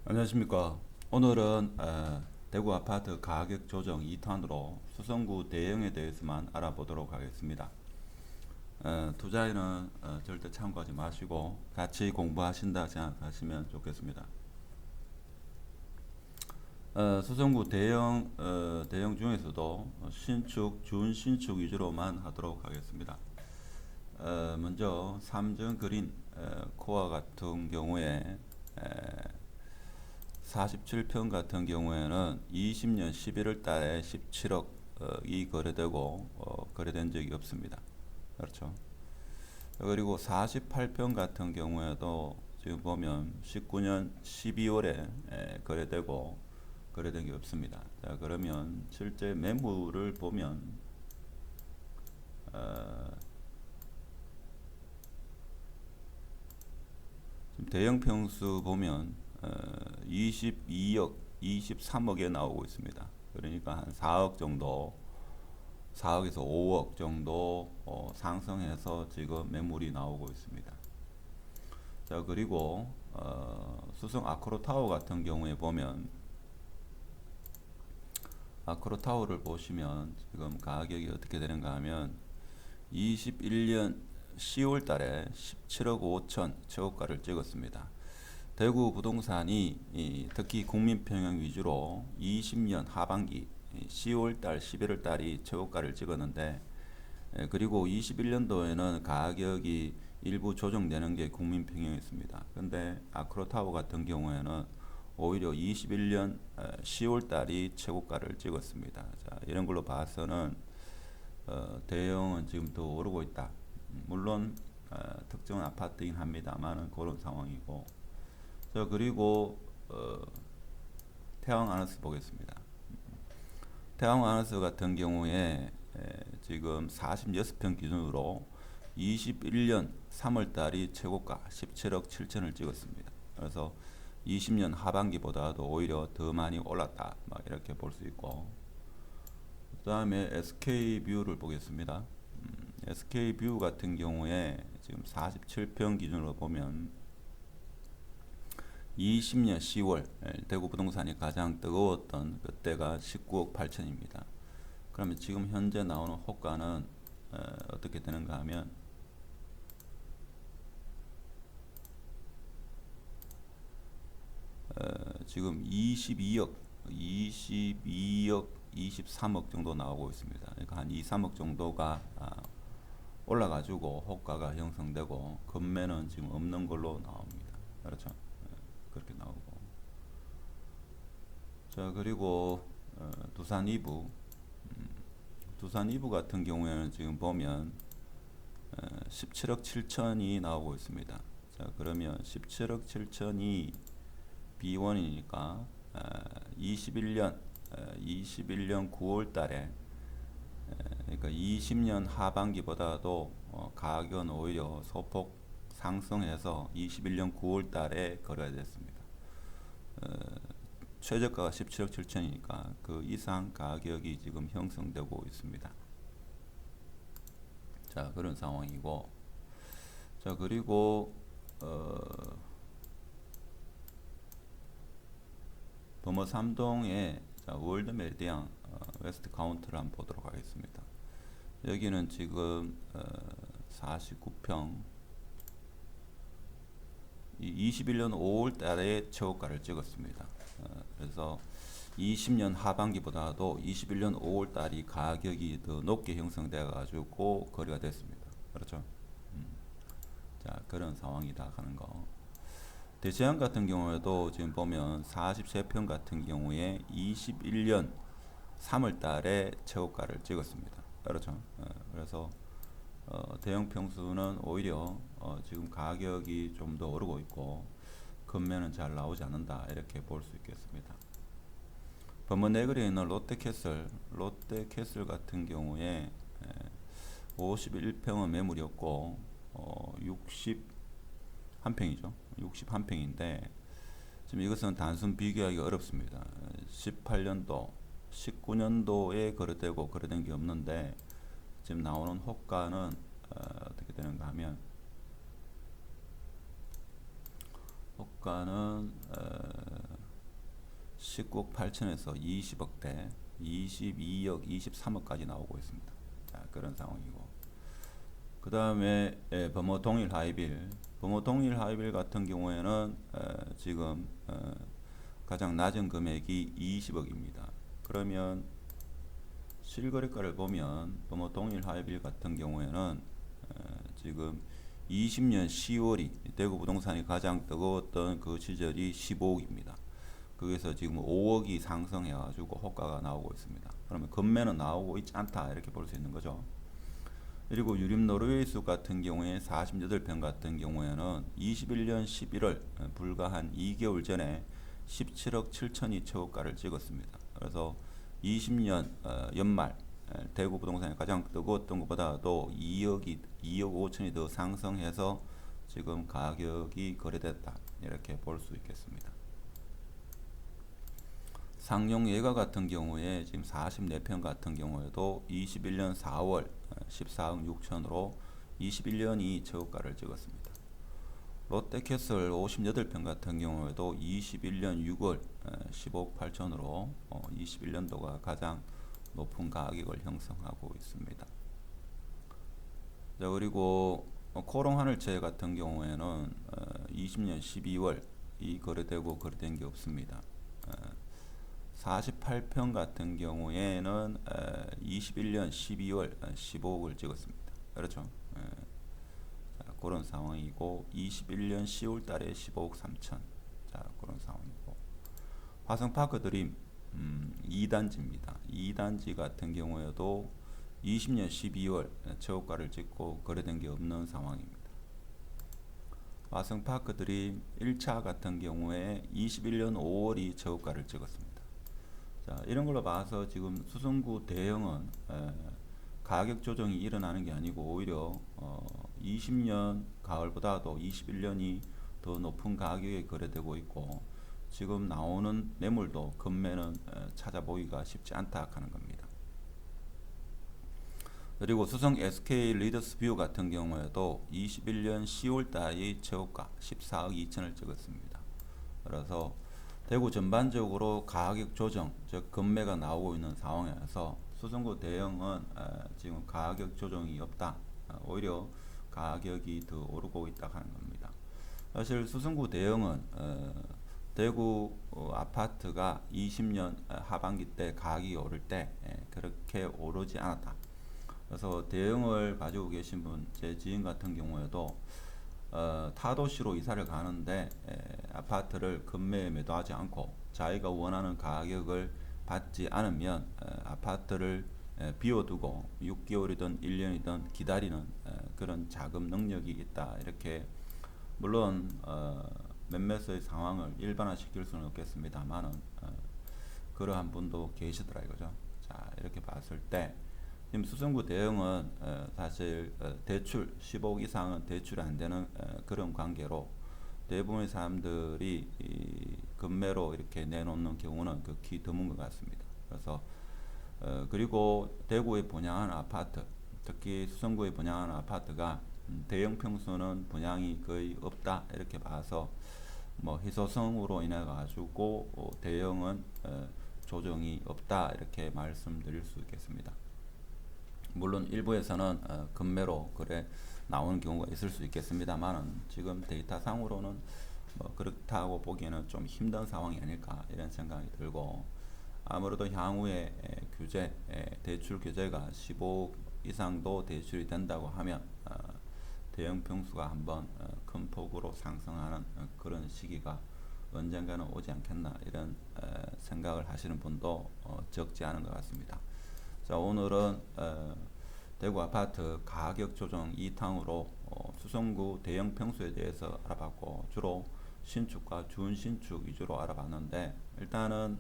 안녕하십니까. 오늘은 대구 아파트 가격 조정 2탄으로 수성구 대형에 대해서만 알아보도록 하겠습니다. 투자에는 절대 참고하지 마시고 같이 공부하신다 생각하시면 좋겠습니다. 수성구 대형 중에서도 신축, 준신축 위주로만 하도록 하겠습니다. 먼저 삼정 그린 코어 같은 경우에 47평 같은 경우에는 20년 11월 달에 17억이 거래되고 거래된 적이 없습니다. 그렇죠. 그리고 48평 같은 경우에도 지금 보면 19년 12월에 거래되고 거래된 게 없습니다. 자, 그러면 실제 매물을 보면 지금 대형 평수 보면 22억, 23억에 나오고 있습니다. 그러니까 한 4억 정도, 4억에서 5억 정도 상승해서 지금 매물이 나오고 있습니다. 자, 그리고 수성 아크로타워 같은 경우에 보면 아크로타워를 보시면 지금 가격이 어떻게 되는가 하면 21년 10월 달에 17억 5천 최고가를 찍었습니다. 대구 부동산이 특히 국민평형 위주로 20년 하반기 10월달, 11월달이 최고가를 찍었는데, 그리고 21년도에는 가격이 일부 조정되는 게 국민평형이었습니다. 근데 아크로타워 같은 경우에는 오히려 21년 10월달이 최고가를 찍었습니다. 자, 이런 걸로 봐서는 대형은 지금 더 오르고 있다. 물론 특정 아파트이긴 합니다만 그런 상황이고. 자, 그리고 태왕 아너스 보겠습니다. 태왕 아너스 같은 경우에 지금 46평 기준으로 21년 3월 달이 최고가 17억 7천을 찍었습니다. 그래서 20년 하반기보다도 오히려 더 많이 올랐다. 막 이렇게 볼 수 있고. 그 다음에 SK뷰를 보겠습니다. SK뷰 같은 경우에 지금 47평 기준으로 보면 20년 10월 대구 부동산이 가장 뜨거웠던 그때가 19억 8천입니다. 그러면 지금 현재 나오는 호가는 어떻게 되는가 하면 지금 22억, 23억 정도 나오고 있습니다. 그러니까 한 2, 3억 정도가 올라가지고 호가가 형성되고 금매는 지금 없는 걸로 나옵니다. 그렇죠? 그렇게 나오고. 자, 그리고 두산 이부, 두산 이부 같은 경우에는 지금 보면 17억 7천이 나오고 있습니다. 자, 그러면 17억 7천이 B1이니까 21년 9월 달에 그러니까 20년 하반기보다도 가격은 오히려 소폭 상승해서 21년 9월 달에 거래됐습니다. 최저가가 17억 7천이니까 그 이상 가격이 지금 형성되고 있습니다. 자, 그런 상황이고. 자, 그리고 범어 3동의 월드 메리디안 웨스트 카운트를 한번 보도록 하겠습니다. 여기는 지금 49평 21년 5월 달에 최고가를 찍었습니다. 그래서 20년 하반기보다도 21년 5월 달이 가격이 더 높게 형성돼 가지고 거래가 됐습니다. 그렇죠? 자, 그런 상황이다 하는 거. 대제안 같은 경우에도 지금 보면 43평 같은 경우에 21년 3월 달에 최고가를 찍었습니다. 그렇죠? 그래서 대형 평수는 오히려 지금 가격이 좀 더 오르고 있고 금매는 잘 나오지 않는다 이렇게 볼 수 있겠습니다. 범어 네거리에 있는 롯데캐슬 같은 경우에 51평은 매물이었고 61평이죠. 61평인데 지금 이것은 단순 비교하기 어렵습니다. 18년도, 19년도에 거래되고 거래된 게 없는데 지금 나오는 호가는 어떻게 되는가 하면 호가는 19억 8천에서 20억대, 22억, 23억까지 나오고 있습니다. 자, 그런 상황이고. 그 다음에 범호 동일 하이빌. 범호 동일 하이빌 같은 경우에는 지금 가장 낮은 금액이 20억입니다. 그러면 실거래가를 보면 범호 동일 하이빌 같은 경우에는 지금 20년 10월이 대구 부동산이 가장 뜨거웠던 그 시절이 15억입니다. 거기서 지금 5억이 상승해 가지고 호가가 나오고 있습니다. 그러면 금매는 나오고 있지 않다 이렇게 볼 수 있는 거죠. 그리고 유림 노르웨이숲 같은 경우에 48평 같은 경우에는 21년 11월 불과 한 2개월 전에 17억 7천이 최고가를 찍었습니다. 그래서 20년 연말 대구 부동산이 가장 뜨거웠던 것보다도 2억 5천이 더 상승해서 지금 가격이 거래됐다 이렇게 볼 수 있겠습니다. 상용 예가 같은 경우에 지금 44평 같은 경우에도 21년 4월 14억 6천으로 21년이 최고가를 찍었습니다. 롯데캐슬 58평 같은 경우에도 21년 6월 15억 8천으로 21년도가 가장 높은 가격을 형성하고 있습니다. 자, 그리고 코롱 하늘채 같은 경우에는 20년 12월 이 거래되고 거래된 게 없습니다. 48평 같은 경우에는 21년 12월 15억을 찍었습니다. 그렇죠? 자, 그런 상황이고 21년 10월 달에 15억 3천. 자, 그런 상황이고 화성파크 드림 2단지입니다. 2단지 같은 경우에도 20년 12월 최고가를 찍고 거래된 게 없는 상황입니다. 화성파크 드림 1차 같은 경우에 21년 5월이 최고가를 찍었습니다. 자, 이런 걸로 봐서 지금 수성구 대형은 가격 조정이 일어나는 게 아니고 오히려 20년 가을보다도 21년이 더 높은 가격에 거래되고 있고 지금 나오는 매물도 금매는 찾아보기가 쉽지 않다 하는 겁니다. 그리고 수성 SK 리더스뷰 같은 경우에도 21년 10월 달이 최고가 14억 2천을 찍었습니다. 그래서 대구 전반적으로 가격 조정, 즉 금매가 나오고 있는 상황에서 수성구 대형은 지금 가격 조정이 없다. 오히려 가격이 더 오르고 있다 하는 겁니다. 사실 수성구 대형은 대구 아파트가 20년 하반기 때 가격이 오를 때 그렇게 오르지 않았다. 그래서 대형을 가지고 계신 분, 제 지인 같은 경우에도 타도시로 이사를 가는데 아파트를 금매에 매도하지 않고 자기가 원하는 가격을 받지 않으면 아파트를 비워두고 6개월이든 1년이든 기다리는 그런 자금 능력이 있다. 이렇게 물론 몇몇의 상황을 일반화시킬 수는 없겠습니다만은 그러한 분도 계시더라 이거죠. 자, 이렇게 봤을 때 지금 수성구 대형은 사실 대출 15억 이상은 대출이 안 되는 그런 관계로 대부분의 사람들이 이 금매로 이렇게 내놓는 경우는 극히 드문 것 같습니다. 그래서 그리고 대구에 분양하는 아파트, 특히 수성구에 분양하는 아파트가 대형 평수는 분양이 거의 없다 이렇게 봐서 뭐 희소성으로 인해 가지고 대형은 조정이 없다 이렇게 말씀드릴 수 있겠습니다. 물론 일부에서는 금매로 그래 나오는 경우가 있을 수 있겠습니다만 지금 데이터 상으로는 뭐 그렇다고 보기에는 좀 힘든 상황이 아닐까 이런 생각이 들고 아무래도 향후에 규제 대출 규제가 15억 이상도 대출이 된다고 하면 대형 평수가 한번 큰 폭으로 상승하는 그런 시기가 언젠가는 오지 않겠나 이런 생각을 하시는 분도 적지 않은 것 같습니다. 자, 오늘은 대구 아파트 가격 조정 2탕으로 수성구 대형 평수에 대해서 알아봤고 주로 신축과 준신축 위주로 알아봤는데 일단은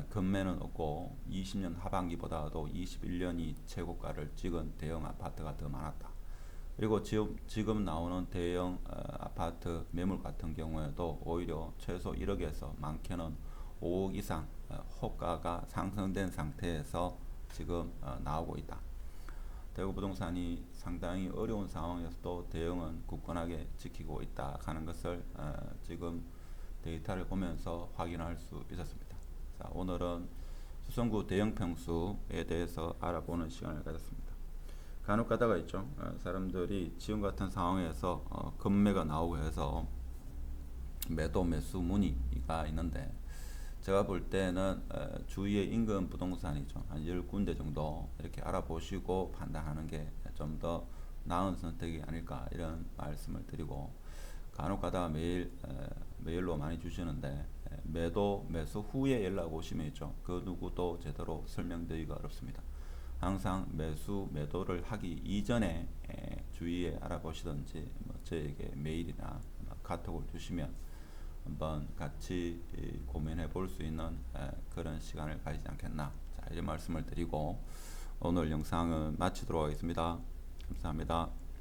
금매는 없고 20년 하반기보다도 21년이 최고가를 찍은 대형 아파트가 더 많았다. 그리고 지금 나오는 대형 아파트 매물 같은 경우에도 오히려 최소 1억에서 많게는 5억 이상 호가가 상승된 상태에서 지금 나오고 있다. 대구 부동산이 상당히 어려운 상황에서도 대형은 굳건하게 지키고 있다 하는 것을 지금 데이터를 보면서 확인할 수 있었습니다. 자, 오늘은 수성구 대형 평수에 대해서 알아보는 시간을 가졌습니다. 간혹 가다가 있죠. 사람들이 지금 같은 상황에서 급매가 나오고 해서 매도 매수 문의가 있는데, 제가 볼 때는 주위에 인근 부동산이죠. 한 10군데 정도 이렇게 알아보시고 판단하는 게 좀 더 나은 선택이 아닐까, 이런 말씀을 드리고, 간혹 가다가 메일로 많이 주시는데 매도 매수 후에 연락 오시면 있죠. 그 누구도 제대로 설명드리기가 어렵습니다. 항상 매수 매도를 하기 이전에 주위에 알아보시든지 저에게 메일이나 카톡을 주시면 한번 같이 고민해 볼 수 있는 그런 시간을 가지지 않겠나, 자, 이런 말씀을 드리고 오늘 영상은 마치도록 하겠습니다. 감사합니다.